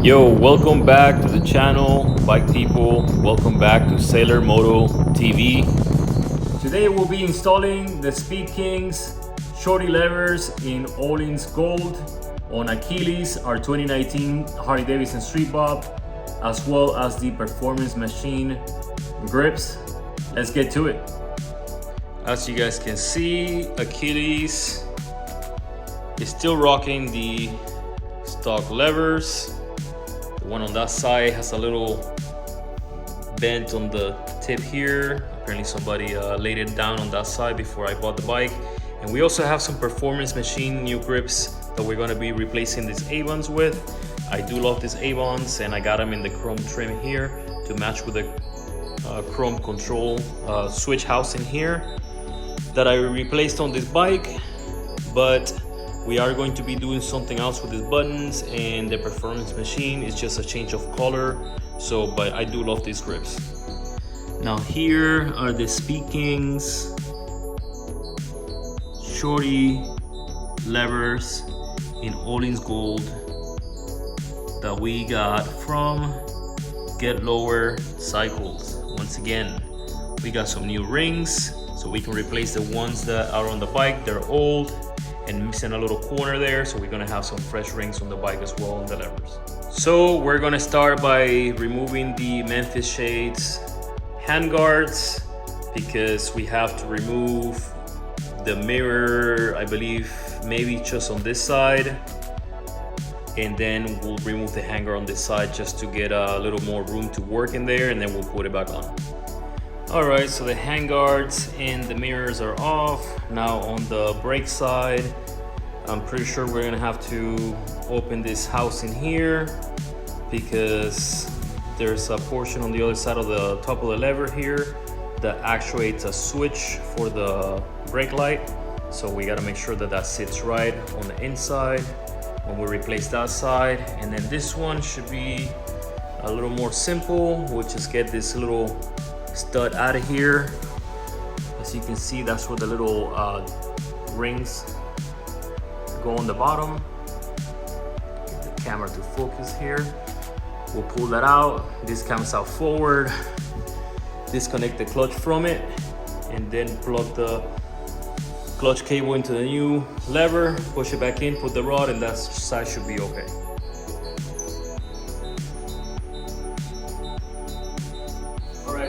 Yo, welcome back to the channel, bike people. Welcome back to SailorMotoTV. Today we'll be installing the Speed Kings Shorty levers in Ohlins Gold on Achilles, our 2019 Harley Davidson Street Bob, as well as the Performance Machine grips. Let's get to it. As you guys can see, Achilles is still rocking the stock levers. The one on that side has a little bent on the tip here. Apparently somebody laid it down on that side before I bought the bike. And we also have some Performance Machine new grips that we're going to be replacing these A-bonds with. I do love these A-bonds, and I got them in the chrome trim here to match with the chrome control switch housing here that I replaced on this bike. But we are going to be doing something else with these buttons, and the Performance Machine is just a change of color. But I do love these grips. Now here are the Speed Kings Shorty levers in Ohlins Gold that we got from Get Lower Cycles. Once again, we got some new rings so we can replace the ones that are on the bike. They're old and missing a little corner there, so we're gonna have some fresh rings on the bike as well on the levers. So we're gonna start by removing the Memphis Shades handguards, because we have to remove the mirror, I believe maybe just on this side, and then we'll remove the hanger on this side just to get a little more room to work in there, and then we'll put it back on. Alright, so the handguards and the mirrors are off. Now on the brake side, I'm pretty sure we're gonna have to open this housing here, because there's a portion on the other side of the top of the lever here that actuates a switch for the brake light. So we gotta make sure that that sits right on the inside when we replace that side. And then this one should be a little more simple. We'll just get this little stud out of here. As you can see, that's where the little rings go on the bottom. Get the camera to focus here. We'll pull that out. This comes out forward. Disconnect the clutch from it, and then plug the clutch cable into the new lever, push it back in, put the rod, and that side should be okay.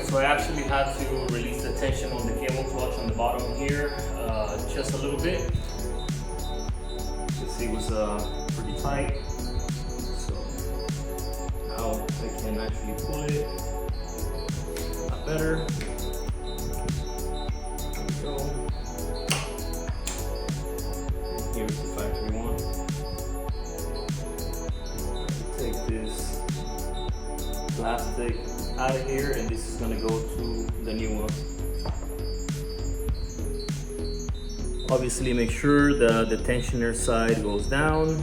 So I actually had to release the tension on the cable clutch on the bottom here just a little bit. You can see it was pretty tight. So now I can actually pull it a lot better. There we go. And here's the factory one. Take this plastic out of here, and this is gonna go to the new one. Obviously make sure the tensioner side goes down.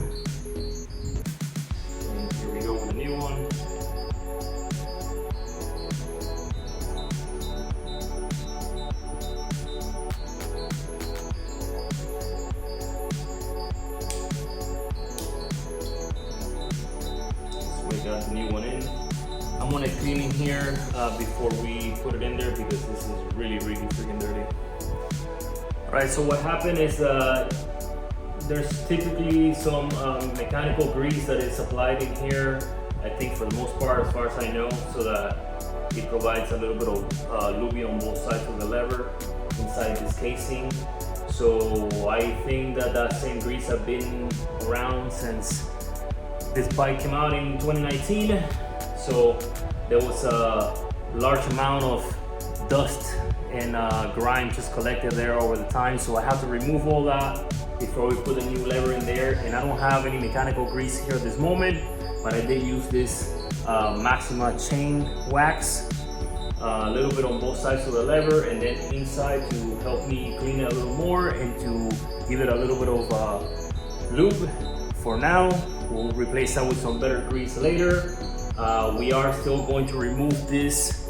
And here we go with the new one. So we got the new one in. I'm gonna clean in here before we put it in there, because this is really freaking dirty. Alright, so what happened is there's typically some mechanical grease that is applied in here, I think for the most part, as far as I know, so that it provides a little bit of lube on both sides of the lever inside this casing. So I think that same grease has been around since this bike came out in 2019. So there was a large amount of dust and grime just collected there over the time. So I have to remove all that before we put a new lever in there. And I don't have any mechanical grease here at this moment, but I did use this Maxima chain wax, a little bit on both sides of the lever and then inside to help me clean it a little more and to give it a little bit of lube. For now, we'll replace that with some better grease later. We are still going to remove this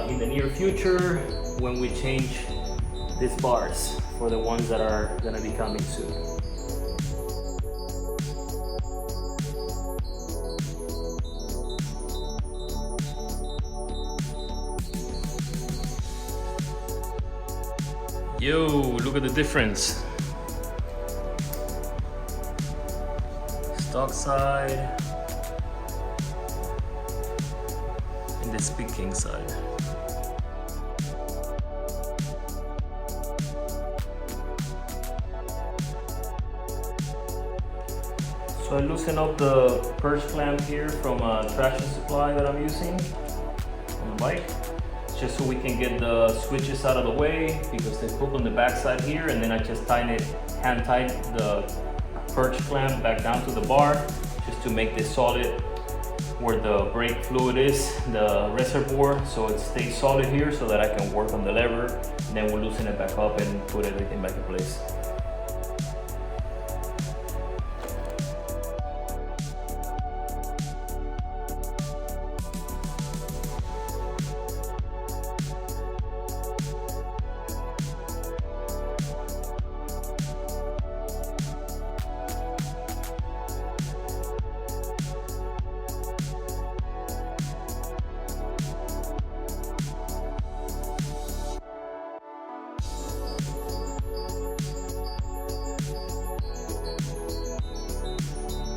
in the near future when we change these bars for the ones that are going to be coming soon. Yo, look at the difference. Stock side and the Speed King side. So I loosen up the purse clamp here from a traction supply that I'm using on the bike, just so we can get the switches out of the way because they hook on the back side here, and then I just hand tighten the purse clamp back down to the bar just to make this solid where the brake fluid is, the reservoir, so it stays solid here so that I can work on the lever, and then we'll loosen it back up and put everything back in place.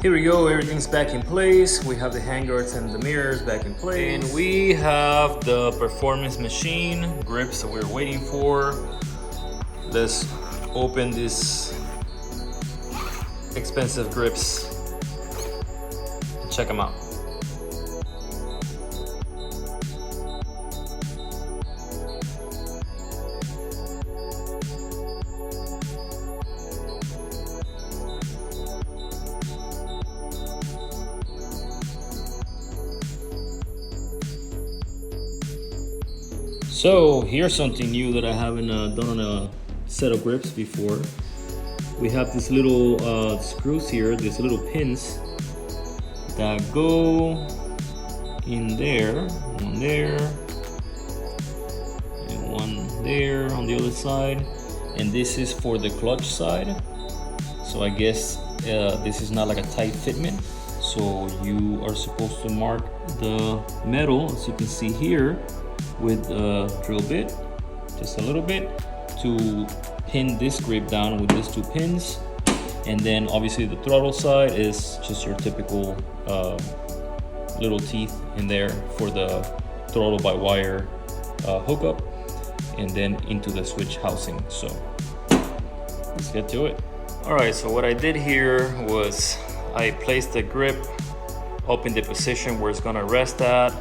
Here we go, everything's back in place. We have the handguards and the mirrors back in place. And we have the performance machine grips that we're waiting for. Let's open these expensive grips and check them out. So here's something new that I haven't done on a set of grips before. We have these little screws here, these little pins that go in there, one there, and one there on the other side. And this is for the clutch side. So I guess this is not like a tight fitment. So you are supposed to mark the metal, as you can see here, with a drill bit, just a little bit, to pin this grip down with these two pins. And then obviously the throttle side is just your typical little teeth in there for the throttle by wire hookup, and then into the switch housing. So let's get to it. All right, so what I did here was I placed the grip up in the position where it's gonna rest at,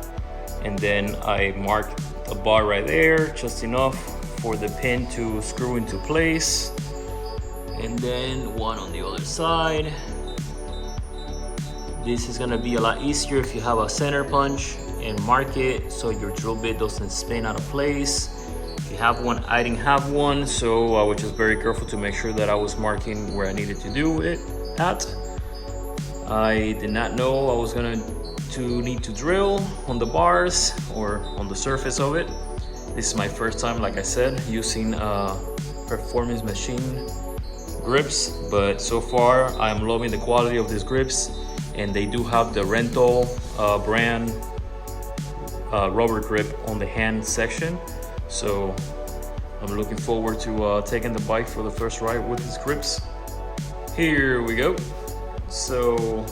and then I marked a bar right there, just enough for the pin to screw into place, and then one on the other side. This is gonna be a lot easier if you have a center punch and mark it so your drill bit doesn't spin out of place. If you have one, I didn't have one, so I was just very careful to make sure that I was marking where I needed to do it at. I did not know I was gonna need to drill on the bars or on the surface of it. This is my first time, like I said, using performance machine grips, but so far I'm loving the quality of these grips, and they do have the rental brand rubber grip on the hand section, so I'm looking forward to taking the bike for the first ride with these grips. Here we go. So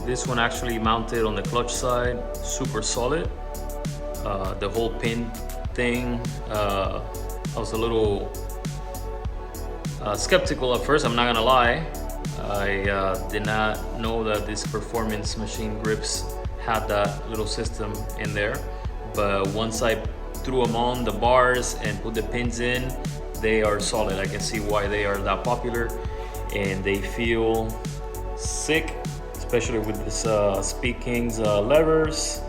this one actually mounted on the clutch side, super solid. The whole pin thing, I was a little skeptical at first, I'm not gonna lie. I did not know that these performance machine grips had that little system in there, but once I threw them on the bars and put the pins in, they are solid. I can see why they are that popular, and they feel sick, especially with this Speed King's levers.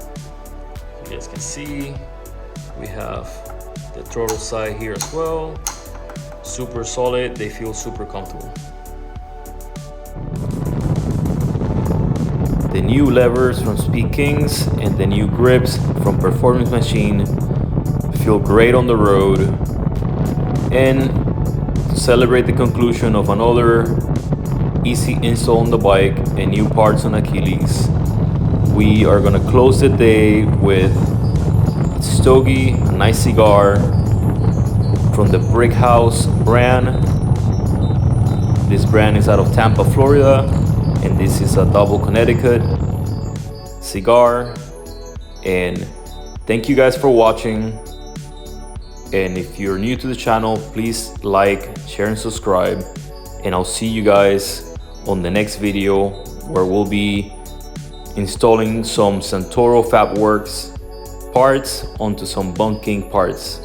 You guys can see we have the throttle side here as well. Super solid, they feel super comfortable. The new levers from Speed Kings and the new grips from Performance Machine feel great on the road. And to celebrate the conclusion of another easy install on the bike and new parts on Achilles, we are gonna close the day with a stogie, a nice cigar from the Brick House brand. This brand is out of Tampa, Florida, and this is a double Connecticut cigar. And thank you guys for watching. And if you're new to the channel, please like, share, and subscribe. And I'll see you guys on the next video, where we'll be installing some Santoro Fabworks parts onto some bunking parts.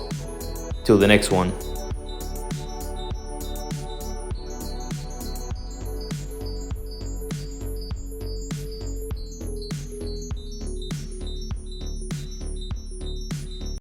Till the next one.